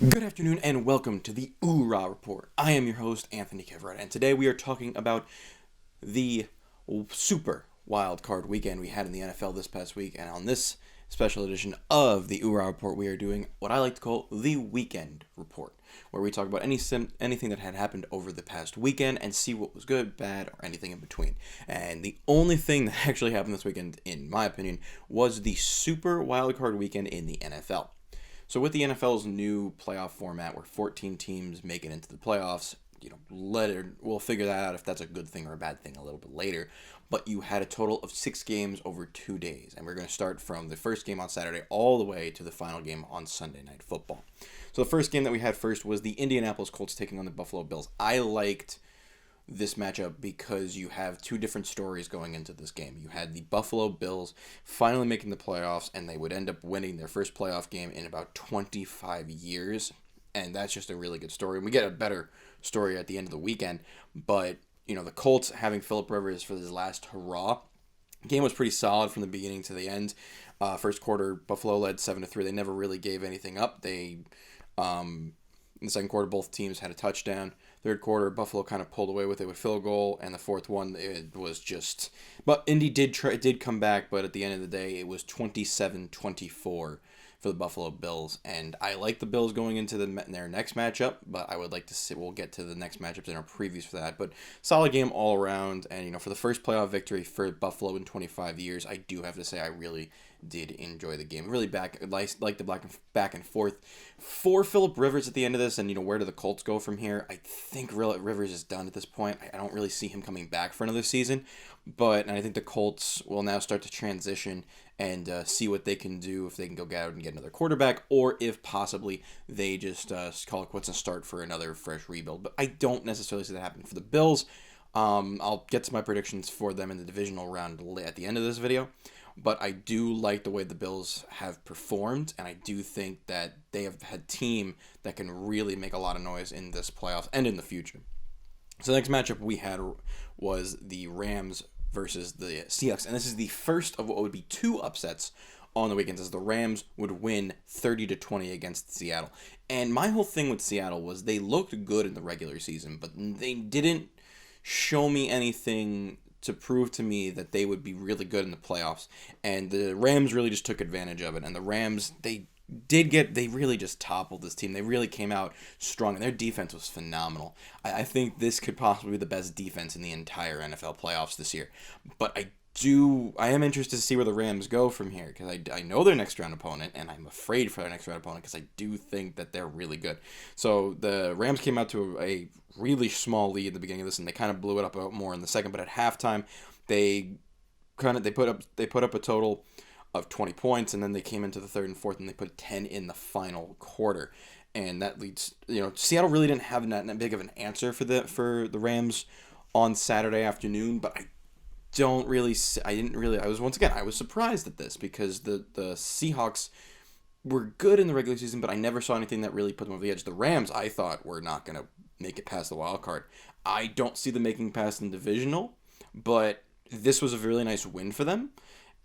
Good afternoon and welcome to the OOH-RAH Report. I am your host, Anthony Keverett, and today we are talking about the super wild card weekend we had in the NFL this past week. And on this special edition of the OOH-RAH Report, we are doing what I like to call the Weekend Report, where we talk about anything that had happened over the past weekend and see what was good, bad, or anything in between. And the only thing that actually happened this weekend, in my opinion, was the super wild card weekend in the NFL. So with the NFL's new playoff format where 14 teams make it into the playoffs, we'll figure that out if that's a good thing or a bad thing a little bit later. But you had a total of 6 games over 2 days. And we're going to start from the first game on Saturday all the way to the final game on Sunday Night Football. So the first game that we had first was the Indianapolis Colts taking on the Buffalo Bills. I liked this matchup because you have two different stories going into this game. You had the Buffalo Bills finally making the playoffs, and they would end up winning their first playoff game in about 25 years, and that's just a really good story. And we get a better story at the end of the weekend, but the Colts having Phillip Rivers for his last hurrah. The game was pretty solid from the beginning to the end. First quarter, Buffalo led 7-3. They never really gave anything up. In the second quarter, both teams had a touchdown. Third quarter, Buffalo kind of pulled away with it with field goal, and the fourth one, it was just... But Indy did come back, but at the end of the day, it was 27-24 for the Buffalo Bills. And I like the Bills going into their next matchup, but I would like to see... We'll get to the next matchups in our previews for that. But solid game all around, and for the first playoff victory for Buffalo in 25 years, I do have to say I really did enjoy the game. Really like the back and forth for Phillip Rivers at the end of this, and where do the Colts go from here? I think Rivers is done at this point. I don't really see him coming back for another season, and I think the Colts will now start to transition and see what they can do, if they can go out and get another quarterback, or if possibly they just call it quits and start for another fresh rebuild. But I don't necessarily see that happen for the Bills. I'll get to my predictions for them in the divisional round at the end of this video. But I do like the way the Bills have performed, and I do think that they have had a team that can really make a lot of noise in this playoffs and in the future. So the next matchup we had was the Rams versus the Seahawks, and this is the first of what would be 2 upsets on the weekends, as the Rams would win 30-20 against Seattle. And my whole thing with Seattle was they looked good in the regular season, but they didn't show me anything to prove to me that they would be really good in the playoffs. And the Rams really just took advantage of it. And the Rams, they really just toppled this team. They really came out strong, and their defense was phenomenal. I think this could possibly be the best defense in the entire NFL playoffs this year. But I am interested to see where the Rams go from here, because I know their next round opponent, and I'm afraid for their next round opponent because I do think that they're really good. So the Rams came out to a really small lead at the beginning of this, and they kind of blew it up more in the second. But at halftime, they put up a total of 20 points, and then they came into the third and fourth, and they put 10 in the final quarter. And that leads, Seattle really didn't have that big of an answer for the Rams on Saturday afternoon, but I was surprised at this, because the Seahawks were good in the regular season, but I never saw anything that really put them over the edge. The Rams, I thought, were not going to make it past the wild card. I don't see them making past in the divisional, but this was a really nice win for them.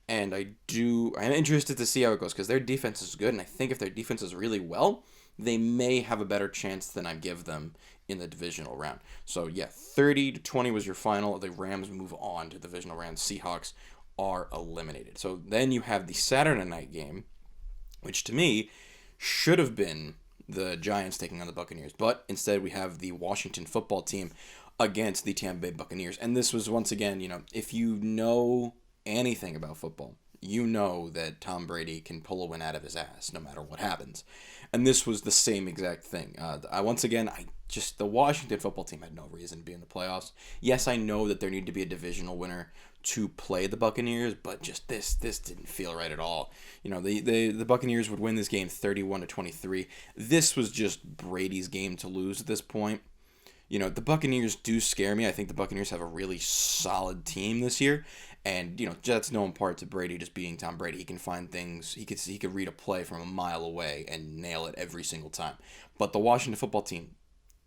And I'm interested to see how it goes, because their defense is good, and I think if their defense is really well, they may have a better chance than I give them in the divisional round. So yeah, 30-20 was your final. The Rams move on to the divisional round. Seahawks are eliminated. So then you have the Saturday night game, which to me should have been the Giants taking on the Buccaneers, but instead we have the Washington football team against the Tampa Bay Buccaneers. And this was, once again, if you know anything about football, you know that Tom Brady can pull a win out of his ass no matter what happens. And this was the same exact thing. The Washington football team had no reason to be in the playoffs. Yes, I know that there needed to be a divisional winner to play the Buccaneers, but just this didn't feel right at all. The Buccaneers would win this game 31-23. This was just Brady's game to lose at this point. The Buccaneers do scare me. I think the Buccaneers have a really solid team this year. And, that's no in part to Brady just being Tom Brady. He can find things. He could read a play from a mile away and nail it every single time. But the Washington football team,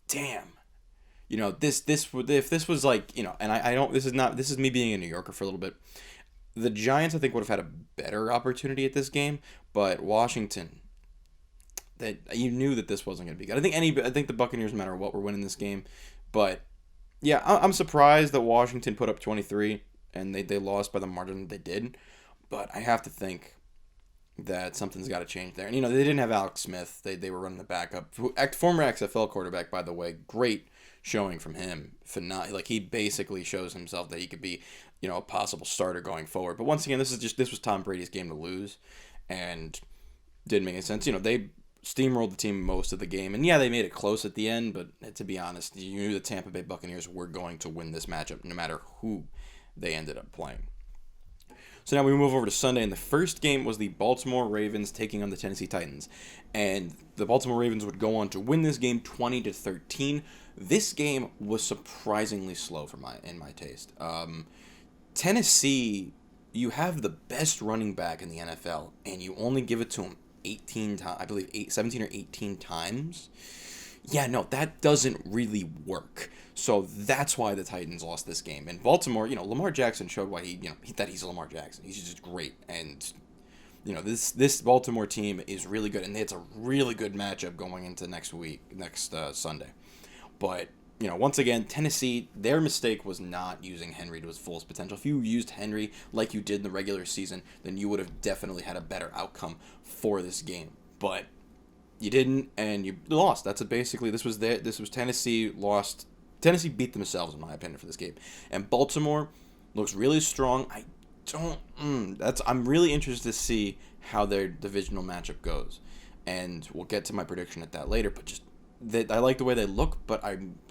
damn. If this was like, and I don't, this is me being a New Yorker for a little bit. The Giants, I think, would have had a better opportunity at this game. But Washington, that you knew that this wasn't going to be good. I think the Buccaneers, no matter what, were winning this game. But yeah, I'm surprised that Washington put up 23 and they lost by the margin that they did. But I have to think that something's got to change there. And, they didn't have Alex Smith. They were running the backup. Former XFL quarterback, by the way. Great showing from him. Like, he basically shows himself that he could be, a possible starter going forward. But once again, this was Tom Brady's game to lose. And didn't make any sense. They steamrolled the team most of the game. And, yeah, they made it close at the end. But to be honest, you knew the Tampa Bay Buccaneers were going to win this matchup no matter who they ended up playing. So now we move over to Sunday, and the first game was the Baltimore Ravens taking on the Tennessee Titans. And the Baltimore Ravens would go on to win this game 20-13. This game was surprisingly slow in my taste. Tennessee, you have the best running back in the NFL, and you only give it to him 18 times, I believe 17 or 18 times. Yeah, no, that doesn't really work. So that's why the Titans lost this game. And Baltimore, Lamar Jackson showed why that he's Lamar Jackson. He's just great. And, this Baltimore team is really good. And it's a really good matchup going into next Sunday. But, once again, Tennessee, their mistake was not using Henry to his fullest potential. If you used Henry like you did in the regular season, then you would have definitely had a better outcome for this game. But you didn't, and you lost. This was Tennessee lost. Tennessee beat themselves, in my opinion, for this game. And Baltimore looks really strong. I'm really interested to see how their divisional matchup goes. And we'll get to my prediction at that later, but I like the way they look, but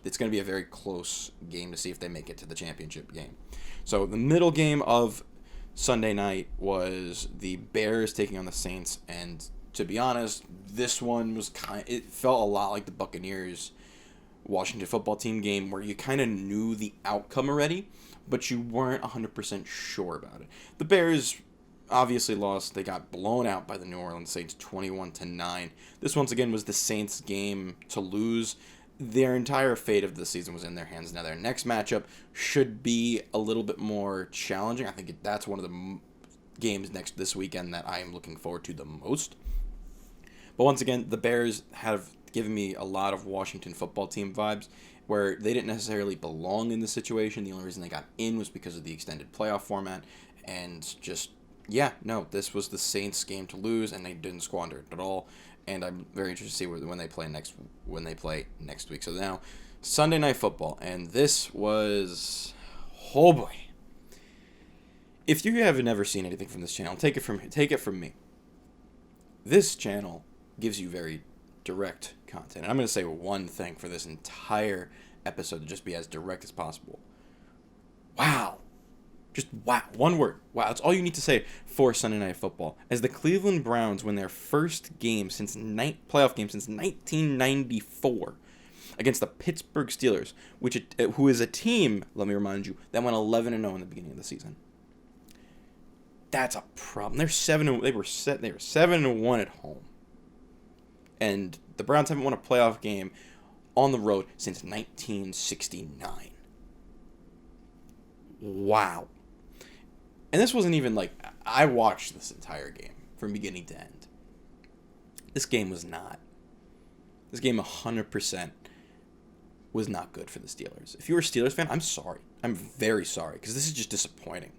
it's going to be a very close game to see if they make it to the championship game. So the middle game of Sunday night was the Bears taking on the Saints, and to be honest, this one it felt a lot like the Buccaneers Washington football team game where you kind of knew the outcome already, but you weren't 100% sure about it. The Bears obviously lost. They got blown out by the New Orleans Saints 21-9. This once again was the Saints game to lose. Their entire fate of the season was in their hands. Now their next matchup should be a little bit more challenging. I think that's one of the games this weekend that I am looking forward to the most. But once again, the Bears have given me a lot of Washington football team vibes where they didn't necessarily belong in the situation. The only reason they got in was because of the extended playoff format. And this was the Saints game to lose, and they didn't squander it at all. And I'm very interested to see when they play next week. So now, Sunday Night Football, and this was, oh boy. If you have never seen anything from this channel, take it from me. This channel gives you very direct content. And I'm going to say one thing for this entire episode to just be as direct as possible. Wow. Just wow. One word. Wow. That's all you need to say for Sunday Night Football. As the Cleveland Browns win their first game playoff game since 1994 against the Pittsburgh Steelers, who is a team, let me remind you, that went 11-0 in the beginning of the season. That's a problem. They were 7-1 at home. And the Browns haven't won a playoff game on the road since 1969. Wow. And this wasn't even I watched this entire game from beginning to end. This game 100% was not good for the Steelers. If you're a Steelers fan, I'm sorry. I'm very sorry, because this is just disappointing.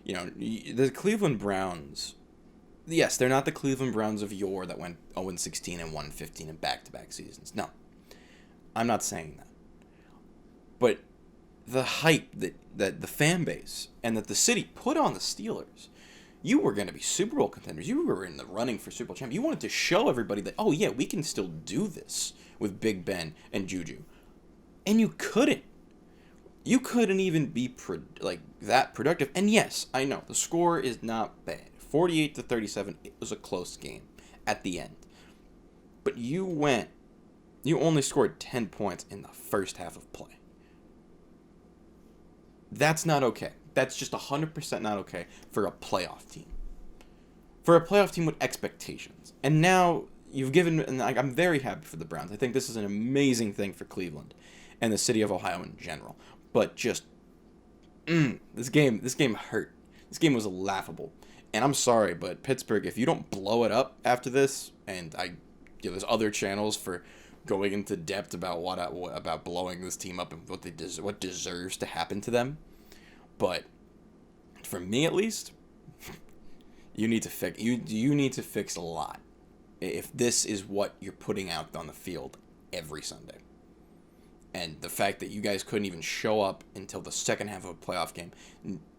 The Cleveland Browns, yes, they're not the Cleveland Browns of yore that went 0-16 and 1-15 in back-to-back seasons. No, I'm not saying that. But the hype that the fan base and that the city put on the Steelers, you were going to be Super Bowl contenders. You were in the running for Super Bowl champion. You wanted to show everybody that, oh yeah, we can still do this with Big Ben and Juju. And you couldn't. You couldn't even be that productive. And yes, I know, the score is not bad. 48-37, it was a close game at the end. But you only scored 10 points in the first half of play. That's not okay. That's just 100% not okay for a playoff team. For a playoff team with expectations. And now and I'm very happy for the Browns. I think this is an amazing thing for Cleveland and the city of Ohio in general. But just, this game hurt. This game was laughable. And I'm sorry, but Pittsburgh, if you don't blow it up after this, and there's other channels for going into depth about about blowing this team up and what deserves to happen to them. But for me, at least, you need to fix a lot if this is what you're putting out on the field every Sunday. And the fact that you guys couldn't even show up until the second half of a playoff game,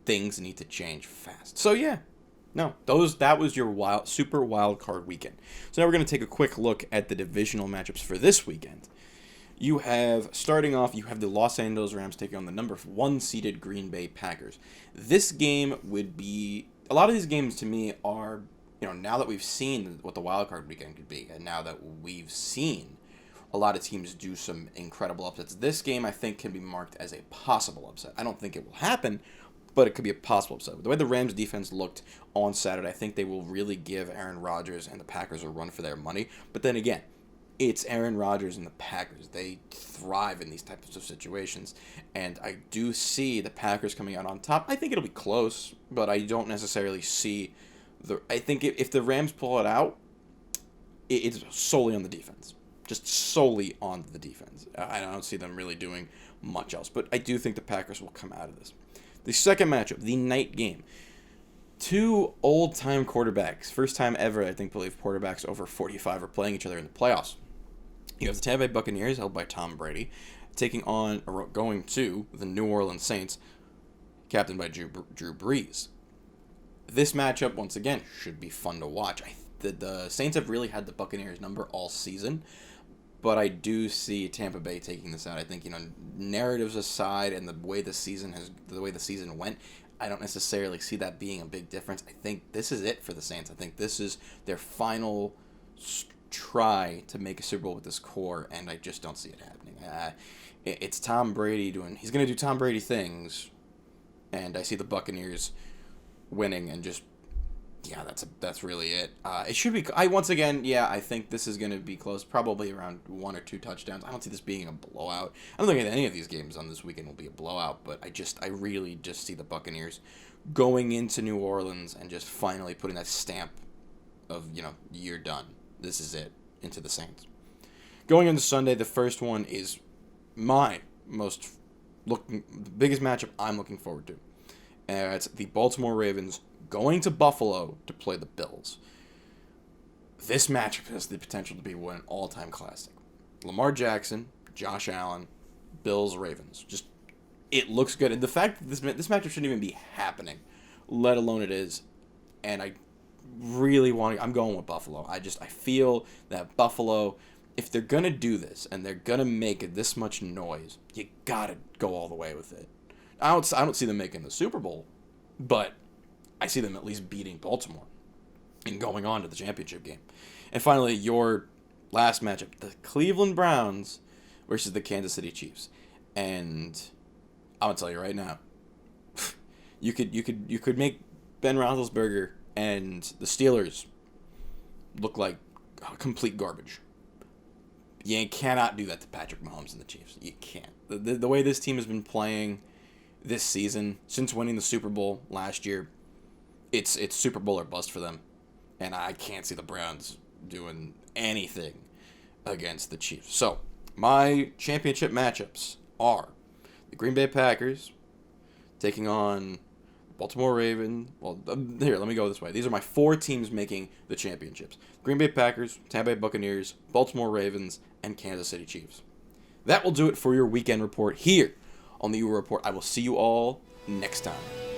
things need to change fast. So yeah, no, that was your super wild card weekend. So now we're going to take a quick look at the divisional matchups for this weekend. Starting off, you have the Los Angeles Rams taking on the number 1 seeded Green Bay Packers. This game would be, a lot of these games to me are, now that we've seen what the wild card weekend could be, and now that we've seen a lot of teams do some incredible upsets, this game I think can be marked as a possible upset. I don't think it will happen, but it could be a possible upset. The way the Rams defense looked on Saturday, I think they will really give Aaron Rodgers and the Packers a run for their money. But then again, it's Aaron Rodgers and the Packers. They thrive in these types of situations. And I do see the Packers coming out on top. I think it'll be close, but I don't necessarily see I think if the Rams pull it out, it's solely on the defense. Just solely on the defense. I don't see them really doing much else. But I do think the Packers will come out of this. The second matchup, the night game. 2 old-time quarterbacks. First time ever, I believe quarterbacks over 45 are playing each other in the playoffs. You have the Tampa Bay Buccaneers, held by Tom Brady, going to the New Orleans Saints, captained by Drew Brees. This matchup, once again, should be fun to watch. The Saints have really had the Buccaneers number all season, but I do see Tampa Bay taking this out. I think, narratives aside and the way the season went, I don't necessarily see that being a big difference. I think this is it for the Saints. I think this is their final try to make a Super Bowl with this core, and I just don't see it happening. It's Tom Brady he's going to do Tom Brady things, and I see the Buccaneers winning and just, that's really it. It should be, I think this is going to be close, probably around 1 or 2 touchdowns. I don't see this being a blowout. I don't think any of these games on this weekend will be a blowout, but I really just see the Buccaneers going into New Orleans and just finally putting that stamp of, you're done. This is it, into the Saints. Going into Sunday, the first one is the biggest matchup I'm looking forward to. It's the Baltimore Ravens going to Buffalo to play the Bills. This matchup has the potential to be an all-time classic. Lamar Jackson, Josh Allen, Bills, Ravens. Just, it looks good. And the fact that this matchup shouldn't even be happening, let alone it is, and I'm going with Buffalo. I feel that Buffalo, if they're going to do this and they're going to make this much noise, you got to go all the way with it. I don't see them making the Super Bowl, but I see them at least beating Baltimore and going on to the championship game. And finally, your last matchup, the Cleveland Browns versus the Kansas City Chiefs. And I'm going to tell you right now, you could make Ben Roethlisberger and the Steelers look like complete garbage. You cannot do that to Patrick Mahomes and the Chiefs. You can't. The way this team has been playing this season, since winning the Super Bowl last year, it's Super Bowl or bust for them. And I can't see the Browns doing anything against the Chiefs. So, my championship matchups are the Green Bay Packers taking on Baltimore Ravens. Well, here, let me go this way. These are my 4 teams making the championships. Green Bay Packers, Tampa Bay Buccaneers, Baltimore Ravens, and Kansas City Chiefs. That will do it for your weekend report here on the OOH-RAH Report. I will see you all next time.